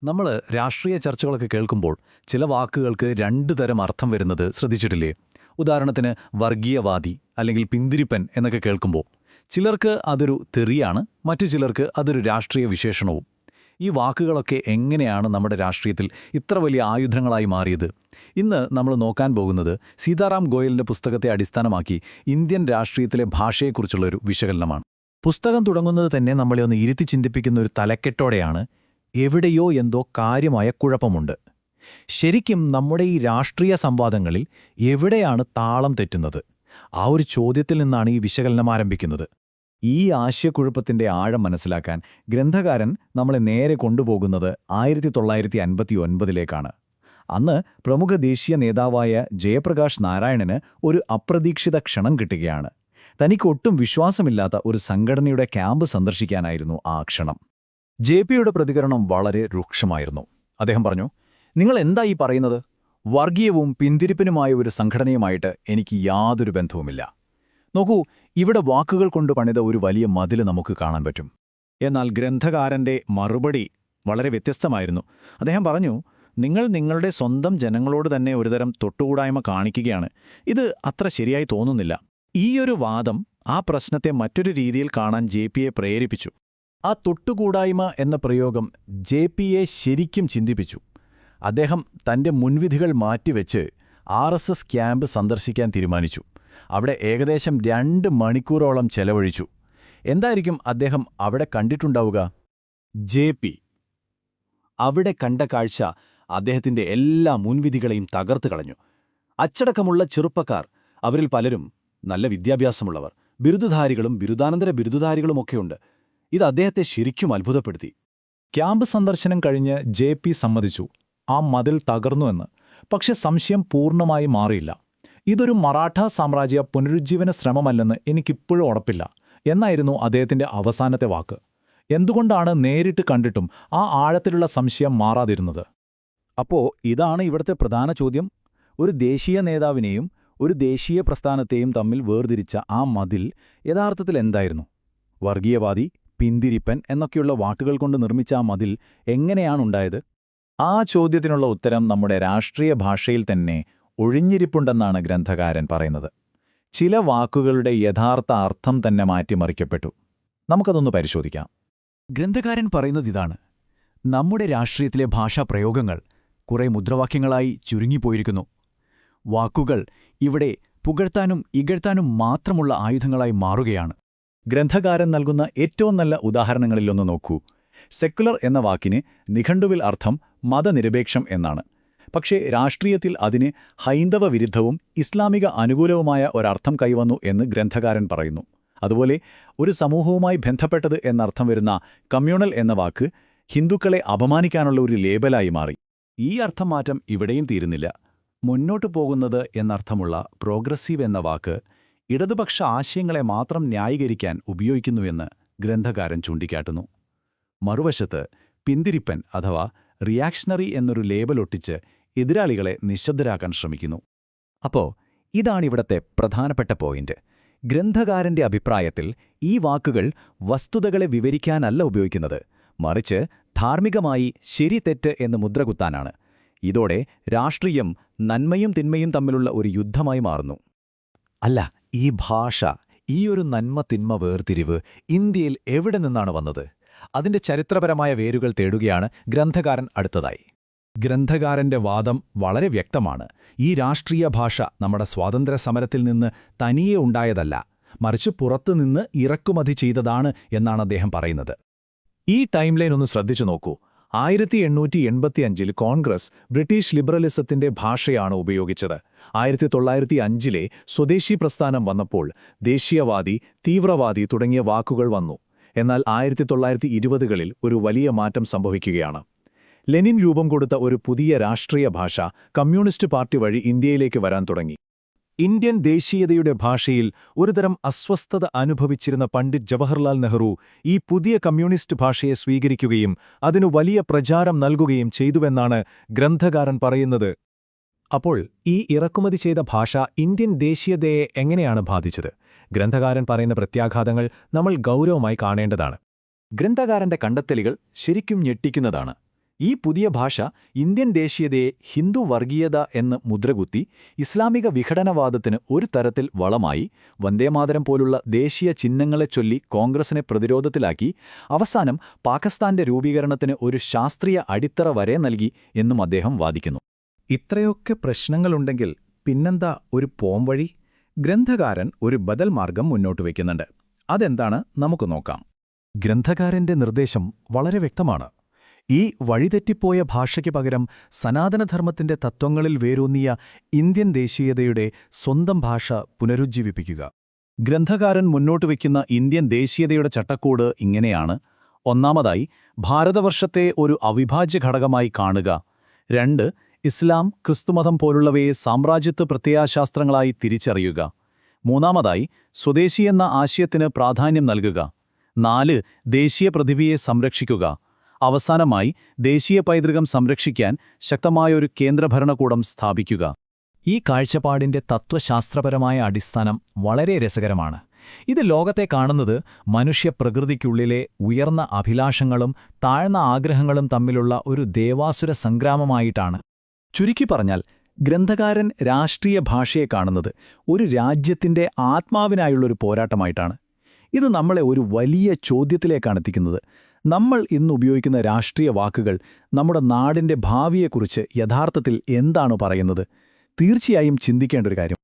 നമ്മൾ രാഷ്ട്രീയ ചർച്ചകളൊക്കെ കേൾക്കുമ്പോൾ ചില വാക്കുകൾക്ക് രണ്ടു തരം അർത്ഥം വരുന്നത് ശ്രദ്ധിച്ചിട്ടില്ലേ? ഉദാഹരണത്തിന് വർഗീയവാദി അല്ലെങ്കിൽ പിന്തിരിപ്പൻ എന്നൊക്കെ കേൾക്കുമ്പോൾ ചിലർക്ക് അതൊരു തെറിയാണ്, മറ്റു ചിലർക്ക് അതൊരു രാഷ്ട്രീയ വിശേഷണവും. ഈ വാക്കുകളൊക്കെ എങ്ങനെയാണ് നമ്മുടെ രാഷ്ട്രീയത്തിൽ ഇത്ര വലിയ ആയുധങ്ങളായി മാറിയത്? ഇന്ന് നമ്മൾ നോക്കാൻ പോകുന്നത് സീതാറാം ഗോയലിന്റെ പുസ്തകത്തെ അടിസ്ഥാനമാക്കി ഇന്ത്യൻ രാഷ്ട്രീയത്തിലെ ഭാഷയെക്കുറിച്ചുള്ളൊരു വിശകലനമാണ്. പുസ്തകം തുടങ്ങുന്നത് തന്നെ നമ്മളെ ഒന്ന് ഇരുത്തി ചിന്തിപ്പിക്കുന്ന ഒരു തലക്കെട്ടോടെയാണ്. എവിടെയോ എന്തോ കാര്യമായ കുഴപ്പമുണ്ട്. ശരിക്കും നമ്മുടെ ഈ രാഷ്ട്രീയ സംവാദങ്ങളിൽ എവിടെയാണ് താളം തെറ്റുന്നത്? ആ ഒരു ചോദ്യത്തിൽ നിന്നാണ് ഈ വിശകലനം ആരംഭിക്കുന്നത്. ഈ ആശയക്കുഴപ്പത്തിന്റെ ആഴം മനസ്സിലാക്കാൻ ഗ്രന്ഥകാരൻ നമ്മളെ നേരെ കൊണ്ടുപോകുന്നത് 1959 അന്ന് പ്രമുഖ ദേശീയ നേതാവായ ജയപ്രകാശ് നാരായണന് ഒരു അപ്രതീക്ഷിത ക്ഷണം കിട്ടുകയാണ്. തനിക്ക് ഒട്ടും വിശ്വാസമില്ലാത്ത ഒരു സംഘടനയുടെ ക്യാമ്പ് സന്ദർശിക്കാനായിരുന്നു ആ ക്ഷണം. ജെ.പി.യുടെ പ്രതികരണം വളരെ രൂക്ഷമായിരുന്നു. അദ്ദേഹം പറഞ്ഞു, "നിങ്ങൾ എന്താ ഈ പറയുന്നത്? വർഗീയവും പിന്തിരിപ്പിനുമായ ഒരു സംഘടനയുമായിട്ട് എനിക്ക് യാതൊരു ബന്ധവുമില്ല. നോക്കൂ, ഇവിടെ വാക്കുകൾ കൊണ്ട് പണിത ഒരു വലിയ മതിൽ നമുക്ക് കാണാൻ പറ്റും." എന്നാൽ ഗ്രന്ഥകാരന്റെ മറുപടി വളരെ വ്യത്യസ്തമായിരുന്നു. അദ്ദേഹം പറഞ്ഞു, "നിങ്ങൾ നിങ്ങളുടെ സ്വന്തം ജനങ്ങളോട് തന്നെ ഒരുതരം തൊട്ടുകൂടായ്മ കാണിക്കുകയാണ്. ഇത് അത്ര ശരിയായി തോന്നുന്നില്ല." ഈയൊരു വാദം ആ പ്രശ്നത്തെ മറ്റൊരു രീതിയിൽ കാണാൻ ജെ.പി.യെ പ്രേരിപ്പിച്ചു. ആ തൊട്ടുകൂടായ്മ എന്ന പ്രയോഗം ജെ.പി.യെ ശരിക്കും ചിന്തിപ്പിച്ചു. അദ്ദേഹം തന്റെ മുൻവിധികൾ മാറ്റിവെച്ച് RSS ക്യാമ്പ് സന്ദർശിക്കാൻ തീരുമാനിച്ചു. അവിടെ ഏകദേശം 2 മണിക്കൂറോളം ചെലവഴിച്ചു. എന്തായിരിക്കും അദ്ദേഹം അവിടെ കണ്ടിട്ടുണ്ടാവുക? ജെ.പി. അവിടെ കണ്ട കാഴ്ച അദ്ദേഹത്തിന്റെ എല്ലാ മുൻവിധികളെയും തകർത്തു കളഞ്ഞു. അച്ചടക്കമുള്ള ചെറുപ്പക്കാർ, അവരിൽ പലരും നല്ല വിദ്യാഭ്യാസമുള്ളവർ, ബിരുദധാരികളും ബിരുദാനന്തര ബിരുദധാരികളുമൊക്കെയുണ്ട്. ഇത് അദ്ദേഹത്തെ ശരിക്കും അത്ഭുതപ്പെടുത്തി. ക്യാമ്പ് സന്ദർശനം കഴിഞ്ഞ് ജെ.പി. സമ്മതിച്ചു, ആ മതിൽ തകർന്നുവെന്ന്. പക്ഷെ സംശയം പൂർണ്ണമായി മാറിയില്ല. ഇതൊരു മറാഠ സാമ്രാജ്യ പുനരുജ്ജീവന ശ്രമമല്ലെന്ന് എനിക്കിപ്പോഴും ഉറപ്പില്ല എന്നായിരുന്നു അദ്ദേഹത്തിന്റെ അവസാനത്തെ വാക്ക്. എന്തുകൊണ്ടാണ് നേരിട്ട് കണ്ടിട്ടും ആ ആഴത്തിലുള്ള സംശയം മാറാതിരുന്നത്? അപ്പോ ഇതാണ് ഇവിടുത്തെ പ്രധാന ചോദ്യം. ഒരു ദേശീയ നേതാവിനെയും ഒരു ദേശീയ പ്രസ്ഥാനത്തെയും തമ്മിൽ വേർതിരിച്ച ആ മതിൽ യഥാർത്ഥത്തിൽ എന്തായിരുന്നു? വർഗീയവാദി, പിന്തിരിപ്പൻ എന്നൊക്കെയുള്ള വാക്കുകൾ കൊണ്ട് നിർമ്മിച്ച ആ മതിൽ എങ്ങനെയാണുണ്ടായത്? ആ ചോദ്യത്തിനുള്ള ഉത്തരം നമ്മുടെ രാഷ്ട്രീയ ഭാഷയിൽ തന്നെ ഒഴിഞ്ഞിരിപ്പുണ്ടെന്നാണ് ഗ്രന്ഥകാരൻ പറയുന്നത്. ചില വാക്കുകളുടെ യഥാർത്ഥ അർത്ഥം തന്നെ മാറ്റിമറിക്കപ്പെട്ടു. നമുക്കതൊന്ന് പരിശോധിക്കാം. ഗ്രന്ഥകാരൻ പറയുന്നതിതാണ്: നമ്മുടെ രാഷ്ട്രീയത്തിലെ ഭാഷാപ്രയോഗങ്ങൾ കുറെ മുദ്രാവാക്യങ്ങളായി ചുരുങ്ങിപ്പോയിരിക്കുന്നു. വാക്കുകൾ ഇവിടെ പുകഴ്ത്താനും ഇകഴ്ത്താനും മാത്രമുള്ള ആയുധങ്ങളായി മാറുകയാണ്. ഗ്രന്ഥകാരൻ നൽകുന്ന ഏറ്റവും നല്ല ഉദാഹരണങ്ങളിലൊന്ന് നോക്കൂ. സെക്കുലർ എന്ന വാക്കിന് നിഘണ്ടുവിൽ അർത്ഥം മതനിരപേക്ഷം എന്നാണ്. പക്ഷേ രാഷ്ട്രീയത്തിൽ അതിന് ഹൈന്ദവ വിരുദ്ധവും ഇസ്ലാമിക അനുകൂലവുമായ ഒരർത്ഥം കൈവന്നു എന്ന് ഗ്രന്ഥകാരൻ പറയുന്നു. അതുപോലെ ഒരു സമൂഹവുമായി ബന്ധപ്പെട്ടത് എന്നർത്ഥം വരുന്ന കമ്മ്യൂണൽ എന്ന വാക്ക് ഹിന്ദുക്കളെ അപമാനിക്കാനുള്ള ഒരു ലേബലായി മാറി. ഈ അർത്ഥം മാറ്റം ഇവിടെയും തീരുന്നില്ല. മുന്നോട്ടു പോകുന്നത് എന്നർത്ഥമുള്ള പ്രോഗ്രസീവ് എന്ന വാക്ക് ഇടതുപക്ഷ ആശയങ്ങളെ മാത്രം ന്യായീകരിക്കാൻ ഉപയോഗിക്കുന്നുവെന്ന് ഗ്രന്ഥകാരൻ ചൂണ്ടിക്കാട്ടുന്നു. മറുവശത്ത് പിന്തിരിപ്പൻ അഥവാ റിയാക്ഷണറി എന്നൊരു ലേബലൊട്ടിച്ച് എതിരാളികളെ നിശബ്ദരാക്കാൻ ശ്രമിക്കുന്നു. അപ്പോ ഇതാണിവിടത്തെ പ്രധാനപ്പെട്ട പോയിന്റ്. ഗ്രന്ഥകാരന്റെ അഭിപ്രായത്തിൽ ഈ വാക്കുകൾ വസ്തുതകളെ വിവരിക്കാനല്ല ഉപയോഗിക്കുന്നത്, മറിച്ച് ധാർമ്മികമായി ശരി തെറ്റ് എന്ന് മുദ്രകുത്താനാണ്. ഇതോടെ രാഷ്ട്രീയം നന്മയും തിന്മയും തമ്മിലുള്ള ഒരു യുദ്ധമായി മാറുന്നു. അല്ല, ഈ ഭാഷ, ഈ ഒരു നന്മ തിന്മ വേർതിരിവ് ഇന്ത്യയിൽ എവിടെ നിന്നാണ് വന്നത്? അതിന്റെ ചരിത്രപരമായ വേരുകൾ തേടുകയാണ് ഗ്രന്ഥകാരൻ അടുത്തതായി. ഗ്രന്ഥകാരന്റെ വാദം വളരെ വ്യക്തമാണ്. ഈ രാഷ്ട്രീയ ഭാഷ നമ്മുടെ സ്വാതന്ത്ര്യ സമരത്തിൽ നിന്ന് തനിയെ ഉണ്ടായതല്ല, മറിച്ച് പുറത്തുനിന്ന് ഇറക്കുമതി ചെയ്തതാണ് എന്നാണ് അദ്ദേഹം പറയുന്നത്. ഈ ടൈംലൈൻ ഒന്ന് ശ്രദ്ധിച്ചു നോക്കൂ. 1885 കോൺഗ്രസ് ബ്രിട്ടീഷ് ലിബറലിസത്തിന്റെ ഭാഷയാണ് ഉപയോഗിച്ചത്. 1905 സ്വദേശി പ്രസ്ഥാനം വന്നപ്പോൾ ദേശീയവാദി, തീവ്രവാദി തുടങ്ങിയ വാക്കുകൾ വന്നു. എന്നാൽ 1920കളിൽ ഒരു വലിയ മാറ്റം സംഭവിക്കുകയാണ്. ലെനിൻ രൂപം കൊടുത്ത ഒരു പുതിയ രാഷ്ട്രീയ ഭാഷ കമ്മ്യൂണിസ്റ്റ് പാർട്ടി വഴി ഇന്ത്യയിലേക്ക് വരാൻ തുടങ്ങി. ഇന്ത്യൻ ദേശീയതയുടെ ഭാഷയിൽ ഒരുതരം അസ്വസ്ഥത അനുഭവിച്ചിരുന്ന പണ്ഡിറ്റ് ജവഹർലാൽ നെഹ്റു ഈ പുതിയ കമ്മ്യൂണിസ്റ്റ് ഭാഷയെ സ്വീകരിക്കുകയും അതിനു വലിയ പ്രചാരം നൽകുകയും ചെയ്തുവെന്നാണ് ഗ്രന്ഥകാരൻ പറയുന്നത്. അപ്പോൾ ഈ ഇറക്കുമതി ചെയ്ത ഭാഷ ഇന്ത്യൻ ദേശീയതയെ എങ്ങനെയാണ് ബാധിച്ചത്? ഗ്രന്ഥകാരൻ പറയുന്ന പ്രത്യാഘാതങ്ങൾ നമ്മൾ ഗൗരവമായി കാണേണ്ടതാണ്. ഗ്രന്ഥകാരന്റെ കണ്ടെത്തലുകൾ ശരിക്കും ഞെട്ടിക്കുന്നതാണ്. ഈ പുതിയ ഭാഷ ഇന്ത്യൻ ദേശീയതയെ ഹിന്ദു വർഗീയത എന്ന് മുദ്രകുത്തി ഇസ്ലാമിക വിഘടനവാദത്തിന് ഒരു തരത്തിൽ വളമായി വന്ദേമാതരം പോലുള്ള ദേശീയ ചിഹ്നങ്ങളെ ചൊല്ലി കോൺഗ്രസിനെ പ്രതിരോധത്തിലാക്കി അവസാനം പാകിസ്ഥാന്റെ രൂപീകരണത്തിന് ഒരു ശാസ്ത്രീയ അടിത്തറ വരെ നൽകി എന്നും അദ്ദേഹം വാദിക്കുന്നു. ഇത്രയൊക്കെ പ്രശ്നങ്ങളുണ്ടെങ്കിൽ പിന്നെന്താ ഒരു പോംവഴി? ഗ്രന്ഥകാരൻ ഒരു ബദൽ മാർഗം മുന്നോട്ട് വയ്ക്കുന്നുണ്ട്. അതെന്താണ് നമുക്ക് നോക്കാം. ഗ്രന്ഥകാരന്റെ നിർദ്ദേശം വളരെ വ്യക്തമാണ്. ഈ വഴിതെറ്റിപ്പോയ ഭാഷയ്ക്ക് പകരം സനാതനധർമ്മത്തിന്റെ തത്വങ്ങളിൽ വേരൂന്നിയ ഇന്ത്യൻ ദേശീയതയുടെ സ്വന്തം ഭാഷ പുനരുജ്ജീവിപ്പിക്കുക. ഗ്രന്ഥകാരൻ മുന്നോട്ട് വയ്ക്കുന്ന ഇന്ത്യൻ ദേശീയതയുടെ ചട്ടക്കൂട് ഇങ്ങനെയാണ്: ഒന്നാമതായി, ഭാരതവർഷത്തെ ഒരു അവിഭാജ്യ ഘടകമായി കാണുക. 2, ഇസ്ലാം, ക്രിസ്തുമതം പോലുള്ളവയെ സാമ്രാജ്യത്വ പ്രത്യയശാസ്ത്രങ്ങളായി തിരിച്ചറിയുക. മൂന്നാമതായി, സ്വദേശിയെന്ന ആശയത്തിന് പ്രാധാന്യം നൽകുക. 4, ദേശീയ പ്രതിഭയെ സംരക്ഷിക്കുക. അവസാനമായി, ദേശീയ പൈതൃകം സംരക്ഷിക്കാൻ ശക്തമായൊരു കേന്ദ്രഭരണകൂടം സ്ഥാപിക്കുക. ഈ കാഴ്ചപ്പാടിന്റെ തത്വശാസ്ത്രപരമായ അടിസ്ഥാനം വളരെ രസകരമാണ്. ഇത് ലോകത്തെ കാണുന്നത് മനുഷ്യപ്രകൃതിക്കുള്ളിലെ ഉയർന്ന അഭിലാഷങ്ങളും താഴ്ന്ന ആഗ്രഹങ്ങളും തമ്മിലുള്ള ഒരു ദേവാസുര സംഗ്രാമമായിട്ടാണ്. ചുരുക്കി പറഞ്ഞാൽ, ഗ്രന്ഥകാരൻ രാഷ്ട്രീയ ഭാഷയെ കാണുന്നത് ഒരു രാജ്യത്തിന്റെ ആത്മാവിനായുള്ളൊരു പോരാട്ടമായിട്ടാണ്. ഇത് നമ്മളെ ഒരു വലിയ ചോദ്യത്തിലേക്കാണ് എത്തിക്കുന്നത്. നമ്മൾ ഇന്ന് ഉപയോഗിക്കുന്ന രാഷ്ട്രീയ വാക്കുകൾ നമ്മുടെ നാടിന്റെ ഭാവിയെക്കുറിച്ച് യഥാർത്ഥത്തിൽ എന്താണ് പറയുന്നത്? തീർച്ചയായും ചിന്തിക്കേണ്ട ഒരു കാര്യം.